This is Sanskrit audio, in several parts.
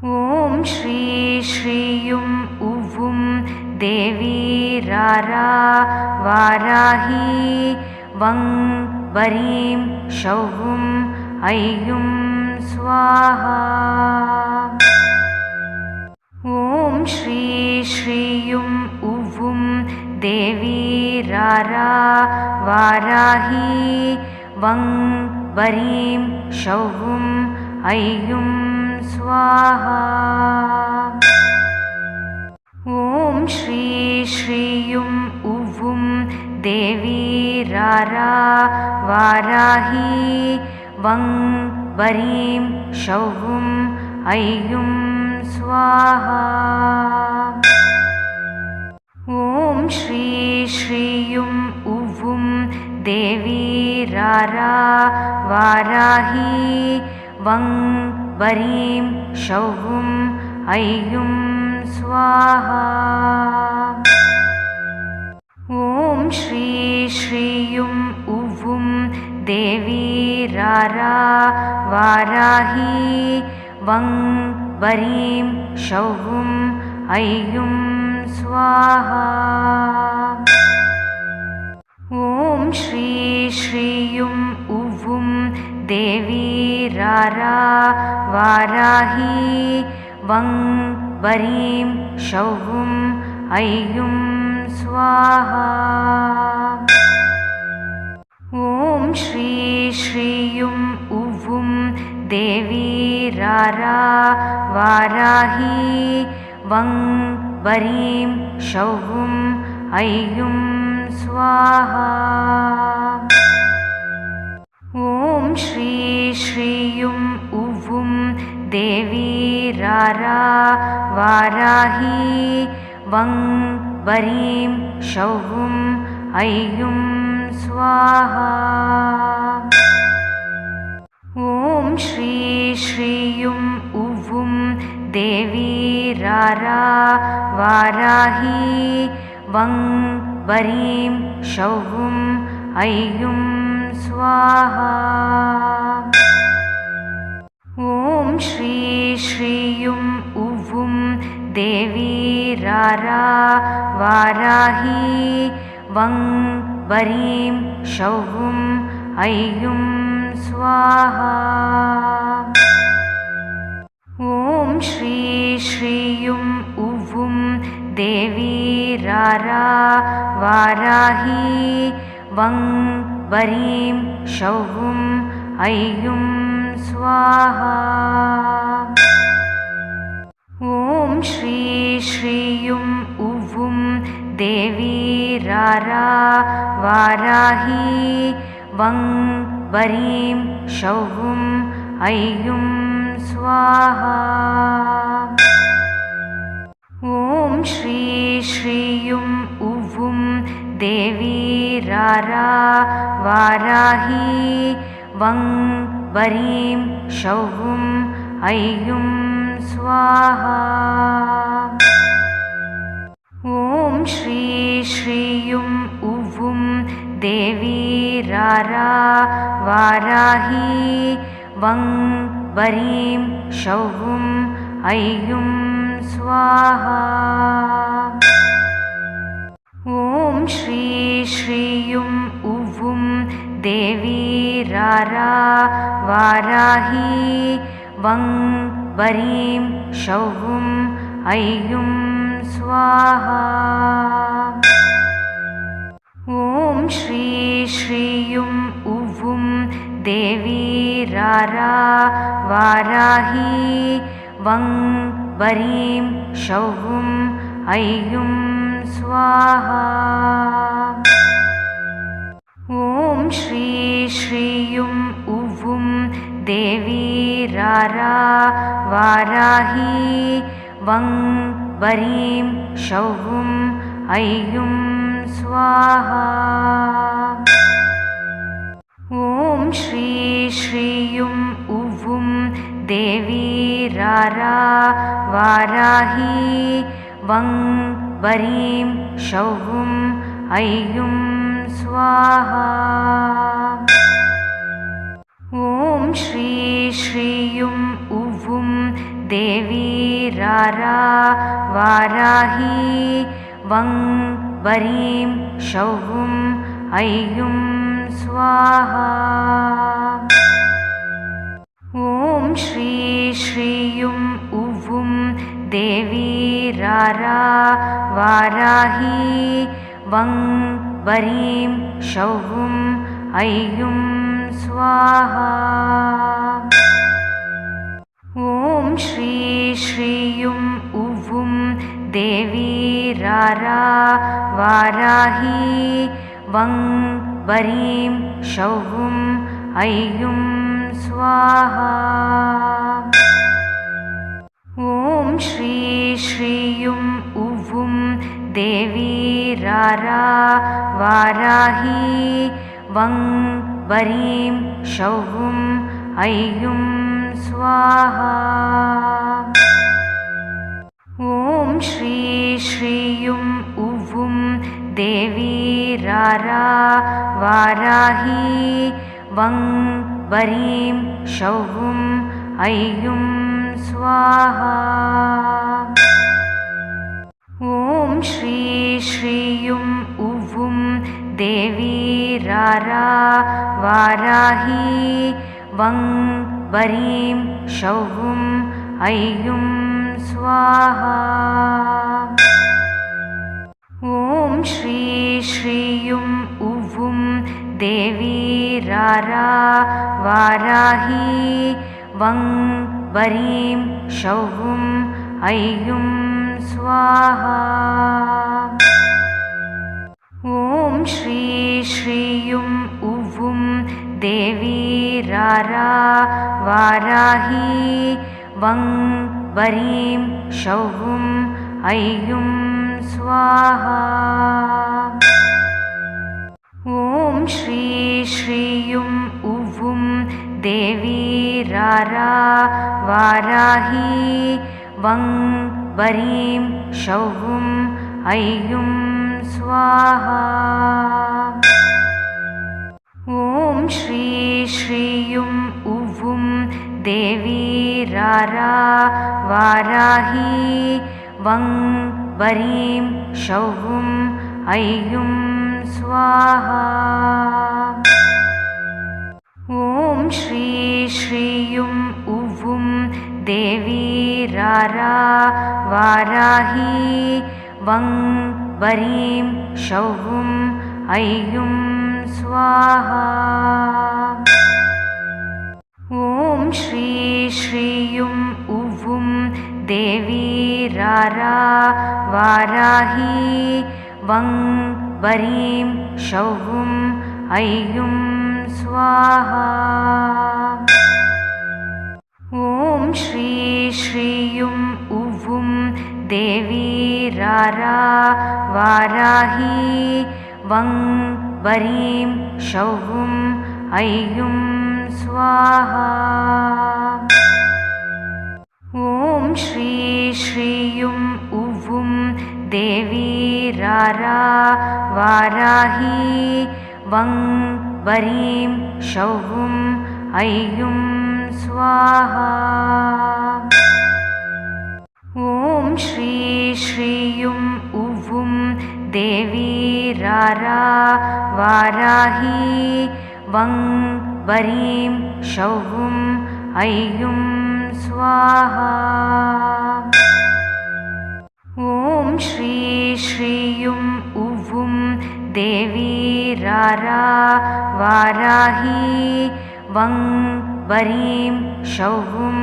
ॐ श्री श्रीयुं उवुं देवी रारा वाराही वं वरीं शौहुं ऐयुं स्वाहा। ॐ श्री श्रीयुं उवुं देवी रारा वाराही वं वरीं शौहुं ऐयुं स्वाहा। ॐ श्री श्रीयुं उवुं देवी रारा वाराही वं वरीं शौहुं ऐयुं स्वाहा। ॐ श्री श्रीयुं उवुं देवी रारा वाराही वं वरीं शौहुं ऐयुं स्वाहा। ॐ श्री श्रीयुं उवुं देवी रारा वाराही वं वरीं शौहुं ऐयुं स्वाहा। ॐ श्री श्रीयुं उवुं देवी रारा वाराही वं वरीं शौहुं ऐयुं स्वाहा। ॐ श्री श्रीयुं उवुं देवी रारा वाराही वं वरीं शौहुं ऐयुं स्वाहा। ॐ श्री श्रीयुं उवुं देवी रारा वाराही वं वरीं शौहुं ऐयुं स्वाहा। ॐ श्री श्रीयुं उवुं देवी रारा वाराही वं वरीं शौहुं ऐयुं स्वाहा। ॐ श्री श्रीयुं उवुं देवी रारा वाराही वं वरीं शौहुं ऐयुं स्वाहा। ॐ श्री श्रीयुं उवुं देवी रारा वाराही वं वरीं शौहुं ऐयुं स्वाहा। ॐ श्री श्रीयुं उवुं देवी रारा वाराही वं वरीं शौहुं ऐयुं स्वाहा। ॐ श्री श्रीयुं उवुं देवी रारा वाराही वं वरीं शौहुं ऐयुं स्वाहा। ॐ श्री श्रीयुं उवुं देवी रारा वाराही वं वरीं शौहुं ऐयुं स्वाहा। ॐ श्री श्रीयुं उवुं देवी रारा वाराही वं वरीं शौहुं ऐयुं स्वाहा। ॐ श्री श्रीयुं उवुं देवी रारा वाराही वं वरीं शौहुं ऐयुं स्वाहा। ॐ श्री श्रीयुं उवुं देवी रारा वाराही वं वरीं शौहुं ऐयुं स्वाहा। ॐ श्री श्रीयुं उवुं देवी रारा वाराही वं वरीं शौहुं ऐयुं स्वाहा। ॐ श्री श्रीयुं उवुं देवी रारा वाराही वं वरीं शौवुं ऐयुं स्वाहा। ॐ श्री श्रीयुं उवुं देवी रारा वाराही वं वरीं शौवुं ऐयुं स्वाहा। ॐ श्री श्रीयुं उवुं देवी रारा वाराही वं वरीं शौवुं ऐयुं स्वाहा। ॐ श्री श्रीयुं उवुं देवी रारा वाराही वं वरीं शौवुं ऐयुं स्वाहा। ॐ श्री श्रीयुं उवुं देवी रारा वाराही वं वरीं शौवुं ऐयुं स्वाहा। ॐ श्री श्रीयुं उवुं देवी रारा वाराही वं वरीं शौवुं ऐयुं स्वाहा। ॐ श्री श्रीयुं उवुं देवी रारा वाराही वं वरीं शौवुं ऐयुं स्वाहा। ॐ श्री श्रीयुं उवुं देवी रारा वाराही वं वरीं शौवुं ऐयुं स्वाहा। ॐ श्री श्रीयुं उवुं देवी रारा वाराही वं वरीं शौवुं ऐयुं स्वाहा। ॐ श्री श्रीयुं उवुं देवी रारा वाराही वं वरीं शौवुं ऐयुं स्वाहा। ॐ श्री श्रीयुं उवुं देवी रारा वाराही वं वरीं शौवुं ऐयुं स्वाहा। ॐ श्री श्रीयुं उवुं देवी रारा वाराही वं वरीं शौवुं ऐयुं स्वाहा। ॐ श्री श्रीयुं उवुं देवी रारा वाराही वं वरीं शौवुं ऐयुं स्वाहा। ॐ श्री श्रीयुं उवुं देवी रारा वाराही वं वरीं शौवुं ऐयुं स्वाहा। ॐ श्री श्रीयुं उवुं देवी रारा वाराही वं वरीं शौवुं ऐयुं स्वाहा। ॐ श्री श्रीयुं उवुं देवी रारा वाराही वं वरीं शौवुं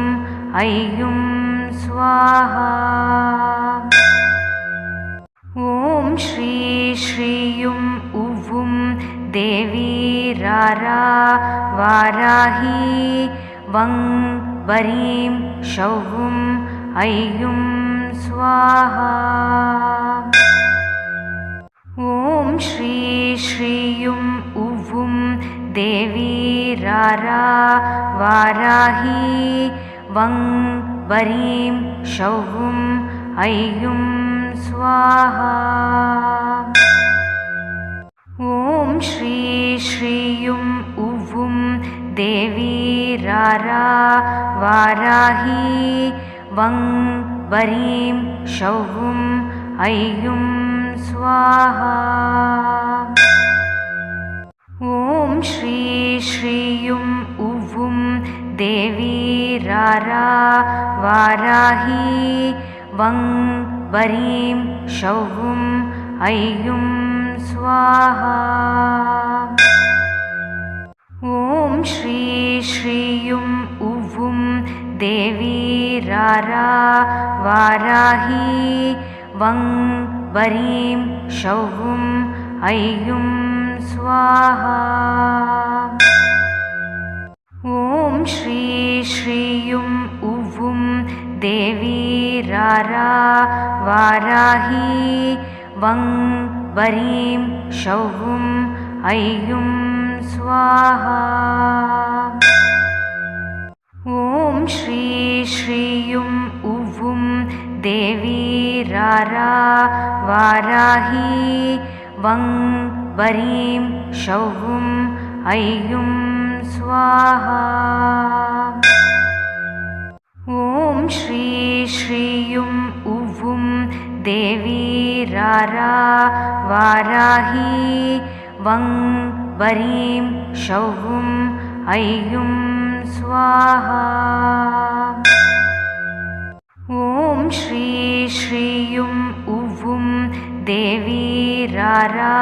ऐयुं स्वाहा। ॐ श्री श्रीयुं उवुं देवी रारा वाराही वं वरीं शौवुं ऐयुं स्वाहा। ॐ श्री श्रीयुं उवुं देवी रारा वाराही वं वरीं शौवुं ऐयुं स्वाहा। ॐ श्री श्रीयुं उवुं देवी रारा वाराही वं वरीं शौं ऐं स्वाहा। ॐ श्री श्रीं ऊं देवी रारा वाराही वं वरीं शौं ऐं स्वाहा। ॐ श्री श्रीं ऊं देवी रारा वाराही वं वरीं शौं ऐं स्वाहा। ॐ श्री श्रीं ऊं देवी रारा वाराही वं वरीं शौं ऐं स्वाहा। ॐ श्री श्रीं ऊं देवी रारा वाराही वं वरीं शौं ऐं स्वाहा। ॐ श्री श्रीं ऊं देवी रारा वाराही वं वरीं शौं ऐं स्वाहा। ॐ श्री श्रीं ऊं देवी रारा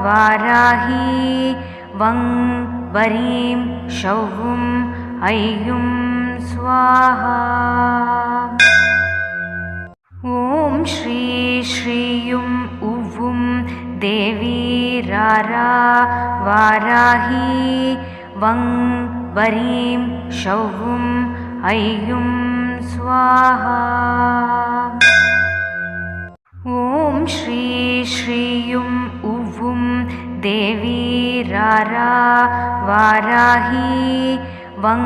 वाराही वं वरीं शौं ऐं स्वाहा। ॐ श्री श्रीं ऊं देवी रारा वाराही वं वरीं शौं ऐं स्वाहा। ॐ श्री श्रीं ऊं देवी रारा वाराही वं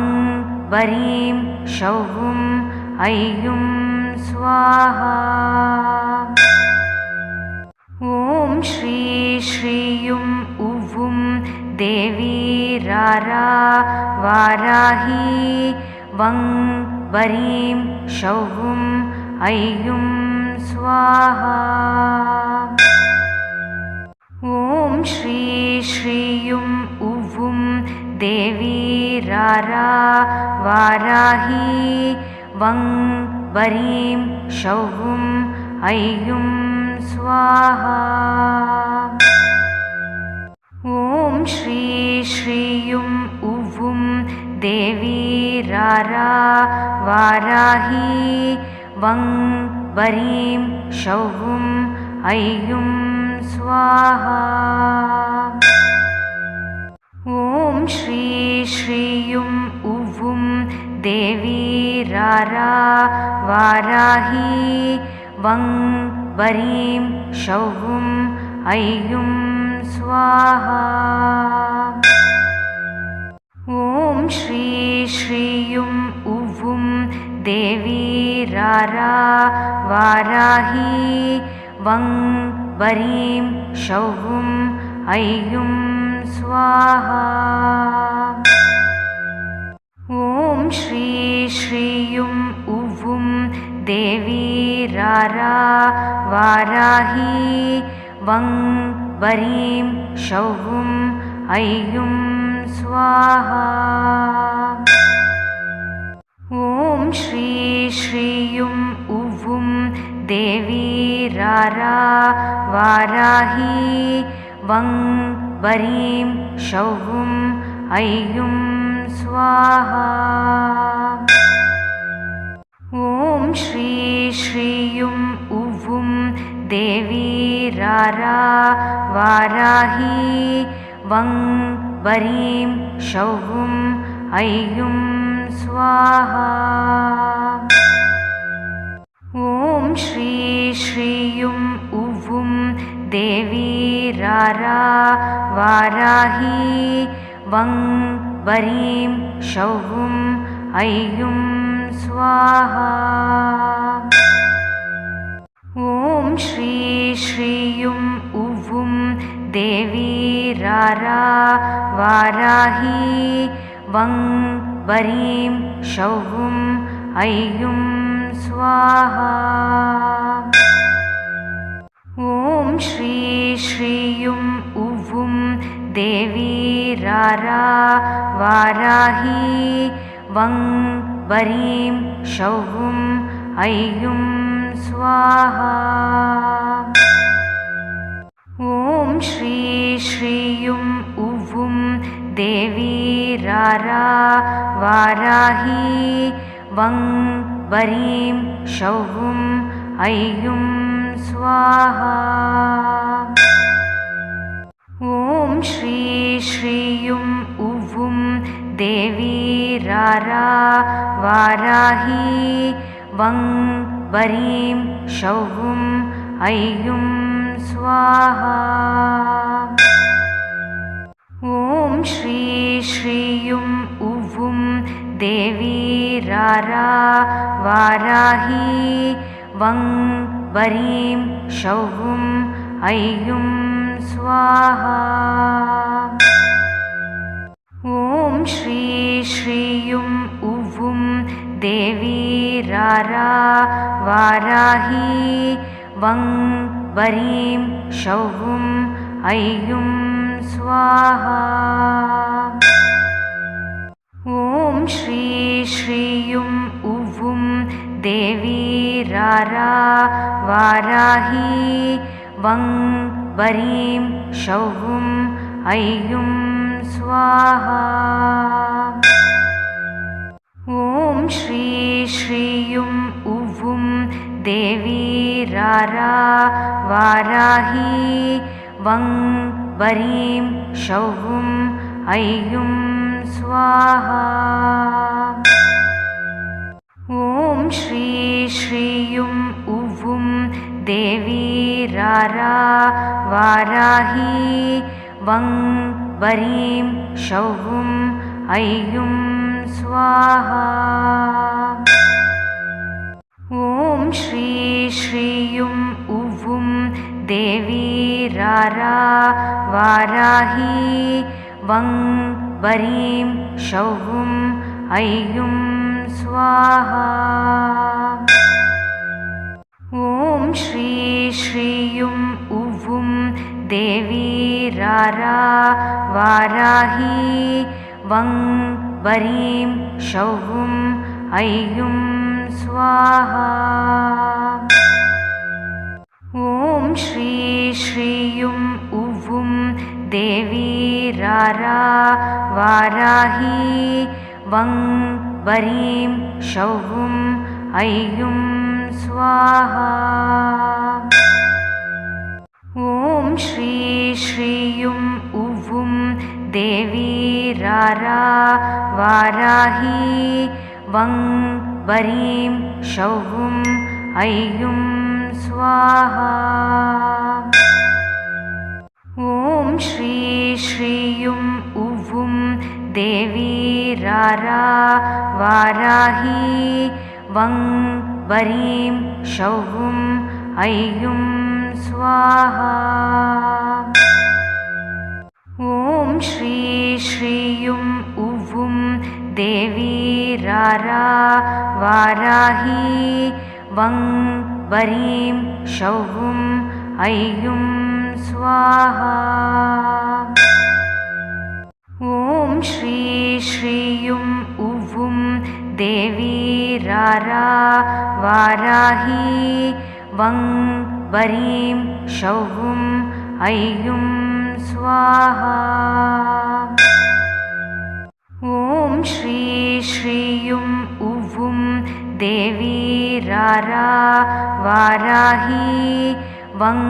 वरीं शौं ऐं स्वाहा। ॐ श्री श्रीं ऊं देवी रारा वाराही वं वरीं शौं ऐं स्वाहा। ॐ श्री श्रीं ऊं देवी रारा वाराही वं वरीं शौं ऐं स्वाहा। ॐ श्री श्रीं ऊं देवी रारा वाराही वं वरीं शौं ऐं स्वाहा। ॐ श्री श्रीं ऊं देवी रारा वाराही वं वरीं शौं ऐं स्वाहा। ॐ श्री श्रीं ऊं देवी रारा वाराही वं वरीं शौं ऐं स्वाहा। ॐ श्री श्रीं ऊं देवी रारा वाराही वं वरीं शौं ऐं स्वाहा। ॐ श्री श्रीं ऊं देवी रारा वाराही वं वरीं शौं ऐं स्वाहा। ॐ श्री श्रीं ऊं देवी रारा वाराही वं वरीं शौं ऐं स्वाहा। ॐ श्री श्रीं ऊं देवी रारा वाराही वं वरीं शौं ऐं स्वाहा। ॐ श्री श्रीं ऊं देवी रारा वाराही वं वरीं शौं ऐं स्वाहा। ॐ श्री श्रीयुं उवुं देवी रारा वाराही वं वरीं शौं ऐं स्वाहा। ॐ श्री श्रीयुं उवुं देवी रारा वाराही वं वरीं शौं ऐं स्वाहा। ॐ श्री श्रीयुं उवुं देवी रारा वाराही वं वरीं शौं ऐं स्वाहा। ॐ श्री श्रीयुं उवुं देवी रारा वाराही वं वरीं शौं ऐं स्वाहा। ॐ श्री श्रीयुं उवुं देवी रारा वाराही वं वरीं शौं ऐं स्वाहा। ॐ श्री श्रीयुं उवुं देवी रारा वाराही वं वरीं शौं ऐं स्वाहा। ॐ श्री श्रीयुं उवुं देवी रारा वाराही वं वरीं शौं ऐं स्वाहा। ॐ श्री श्रीयुं उवुं देवी रारा वाराही वं वरीं शौं ऐं स्वाहा। ॐ श्री श्रीयुं उवुं देवी रारा वाराही वं वरीं शौं ऐं स्वाहा। ॐ श्री श्रीयुं उवुं देवी रारा वाराही वं वरीं शौं ऐं स्वाहा। ॐ श्री श्रीयुं उवुं देवी रारा वाराही वं वरीं शौं ऐं स्वाहा। ॐ श्री श्रीयुं उवुं देवी रारा वाराही वं वरीं शौं ऐं स्वाहा। ॐ श्री श्रीयुं उवुं देवी रारा वाराही वं वरीं शौं ऐं स्वाहा। ॐ श्री श्रीयुं उवुं देवी रारा वाराही वं वरीं शौं ऐं स्वाहा। ॐ श्री श्रीयुं उवुं देवी रारा वाराही वं वरीं शौं ऐं स्वाहा। ॐ श्री श्रीयुं उवुं देवी रारा वाराही वं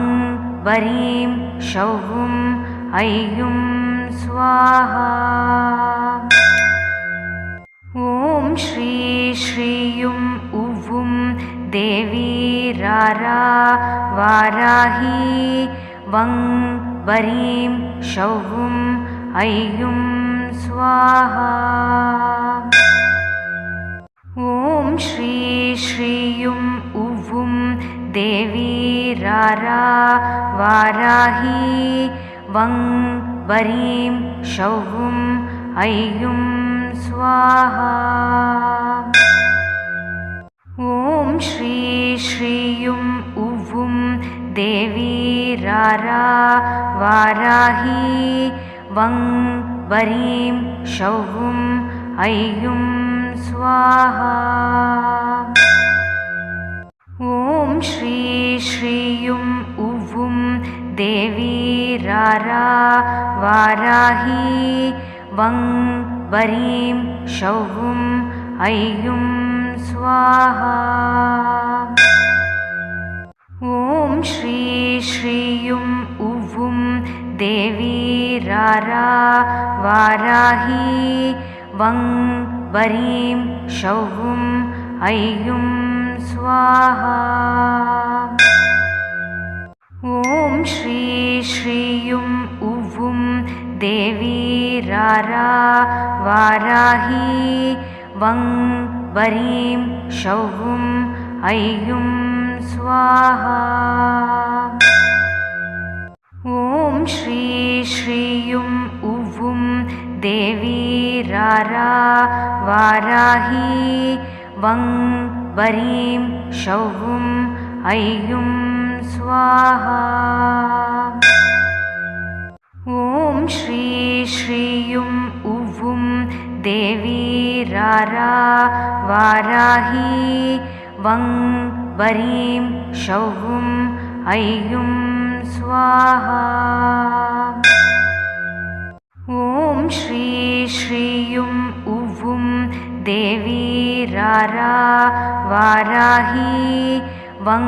वरीं शौं ऐं स्वाहा। ॐ श्री श्रीयुं उवुं देवी रारा वाराही वं वरीं शौं ऐं स्वाहा। ॐ श्री श्रीयुं उवुं देवी रारा वाराही वं वरीं शौं ऐं स्वाहा। ॐ श्री श्रीयुं उवुं देवी रारा वाराही वं वरीं शौवुं ऐयुं स्वाहा। ॐ श्री श्रीयुं उवुं देवी रारा वाराही वं वरीं शौवुं ऐयुं स्वाहा। ॐ श्री श्रीयुं उवुं देवी रारा वाराही वं वरीं शौवुं ऐयुं स्वाहा। ॐ श्री श्रीयुं उवुं देवी रारा वाराही वं वरीं शौवुं ऐयुं स्वाहा। ॐ श्री श्रीयुं उवुं देवी रारा वाराही वं वरीं शौवुं ऐयुं स्वाहा। ॐ श्री श्रीयुं उवुं देवी रारा वाराही वं वरीं शौवुं ऐयुं स्वाहा। ॐ श्री श्रीयुं उवुं देवी रारा वाराही वं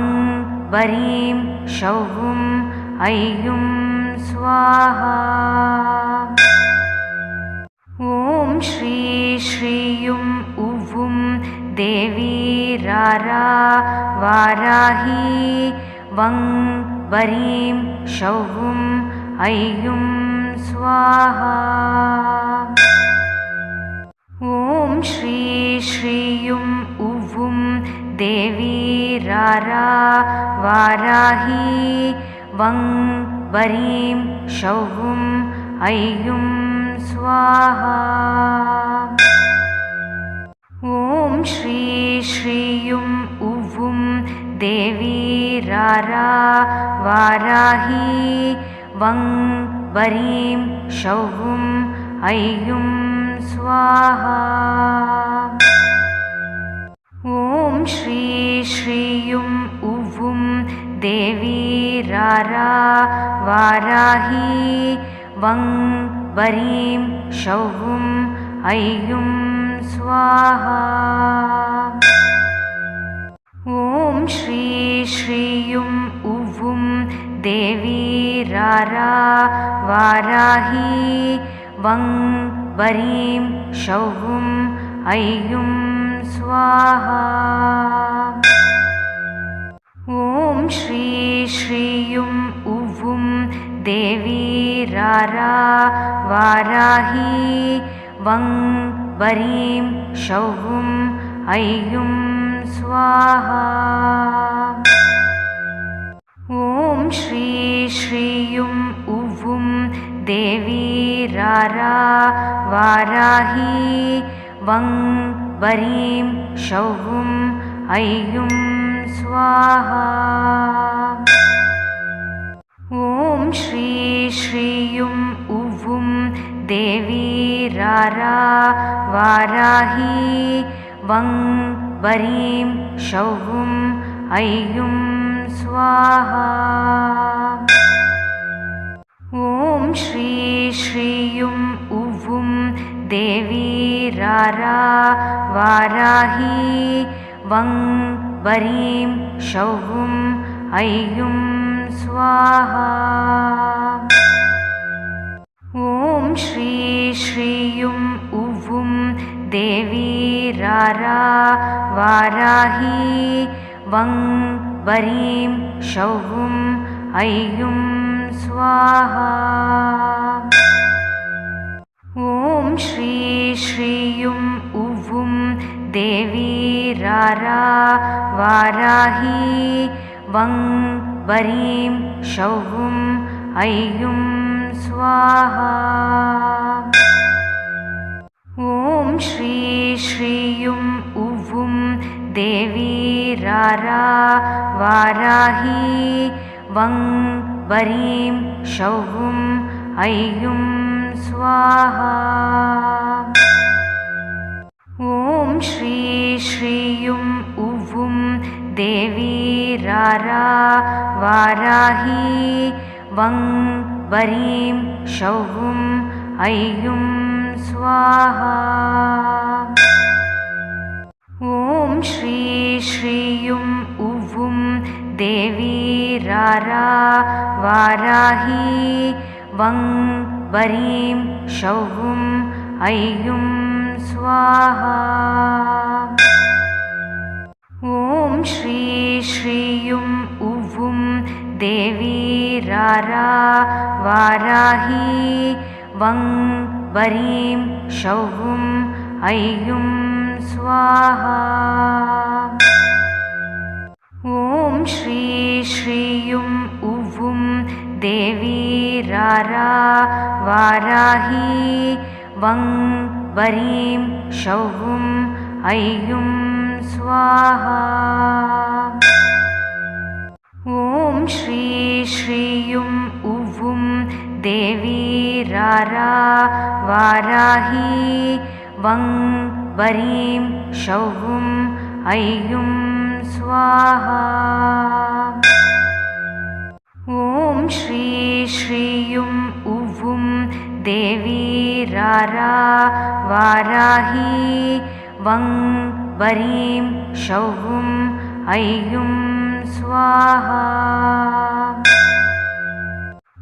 वरीं शौवुं ऐयुं स्वाहा। ॐ श्री श्रीयुं उवुं देवी रारा वाराही वं वरीं शौवुं ऐयुं स्वाहा। ॐ श्री श्रीयुं उवुं देवी रारा वाराही वं वरीं शौवुं ऐयुं स्वाहा। ॐ श्री श्रीयुं उवुं देवी रारा वाराही वं वरीं शौवुं ऐयुं स्वाहा। ॐ श्री श्रीयुं उवुं देवी रारा वाराही वं वरीं शौवुं ऐयुं स्वाहा। ॐ श्री श्रीयुं उवुं देवी रारा वाराही वं वरीं शौवुं ऐयुं स्वाहा। ॐ श्री श्रीयुं उवुं देवी रारा वाराही वं वरीं शौवुं ऐयुं स्वाहा। ॐ श्री श्रीयुं उवुं देवी रारा वाराही वं वरीं शौवुं ऐयुं स्वाहा। ॐ श्री श्रीयुं उवुं देवी रारा वाराही वं वरीं शौवुं ऐयुं स्वाहा। ॐ श्री श्रीयुं उवुं देवी रारा वाराही वं वरीं शौवुं ऐयुं स्वाहा। ॐ श्री श्रीयुं उवुं देवी रारा वाराही वं वरीं शौवुं ऐयुं स्वाहा। ॐ श्री श्रीयुं उवुं देवी रारा वाराही वं वरीं शौवुं ऐयुं स्वाहा। ॐ श्री श्रीयुं उवुं देवी रारा वाराही वं वरीं शौवुं ऐयुं स्वाहा। ॐ श्री श्रीयुं उवुं देवी रारा वाराही वं वरीं शौवुं ऐयुं स्वाहा। ॐ श्री श्रीयुं उवुं देवी रारा वाराही वं वरीं शौवुं ऐयुं स्वाहा। ॐ श्री श्रीयुं उवुं देवी रारा वाराही वं वरीं शौवुं ऐयुं स्वाहा। ॐ श्री श्रीयुं उवुं देवी रारा वाराही वं वरीं शौवुं ऐयुं स्वाहा। ॐ श्री श्रीयुं उवुं देवी रारा वाराही वं वरीं शौवुं ऐयुं स्वाहा। ॐ श्री श्रीयुं उवुं देवी रारा वाराही वं वरीं शौवुं ऐयुं स्वाहा।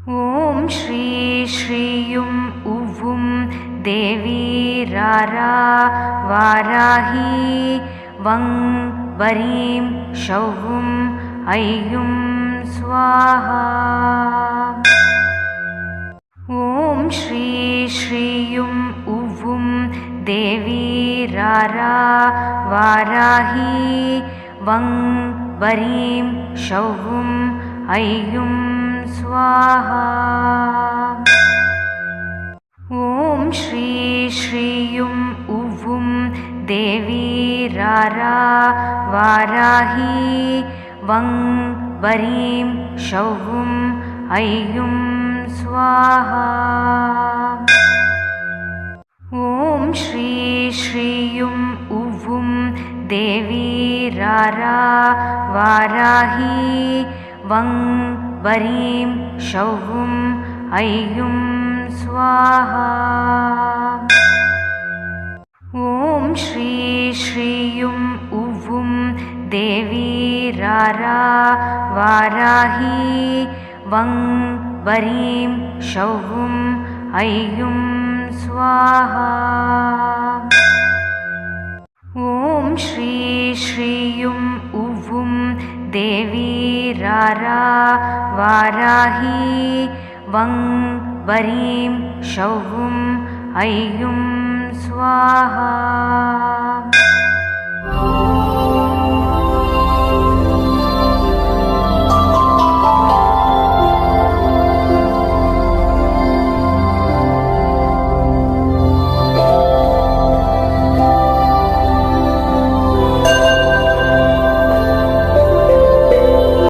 ॐ श्री श्रीयुं उवुं देवी रारा वाराही वं वरीं शौवुं ऐयुं स्वाहा। ॐ श्री श्रीयुं उवुं देवी रारा वाराही वं वरीं शौवुं ऐयुं स्वाहा। ॐ श्री श्रीयुं उवुं देवी रारा वाराही वं वरीं शौवुं ऐयुं स्वाहा। ॐ श्री श्रीयुं उवुं देवी रारा वाराही वं वरीं शौवुं ऐयुं स्वाहा। ॐ श्री श्रीयुं उवुं देवी रारा वाराही वं वरीं शौवुं ऐयुं स्वाहा। ॐ श्री श्रीयुं उवुं देवी रारा वाराही वं वरीं शौवुं ऐयुं स्वाहा।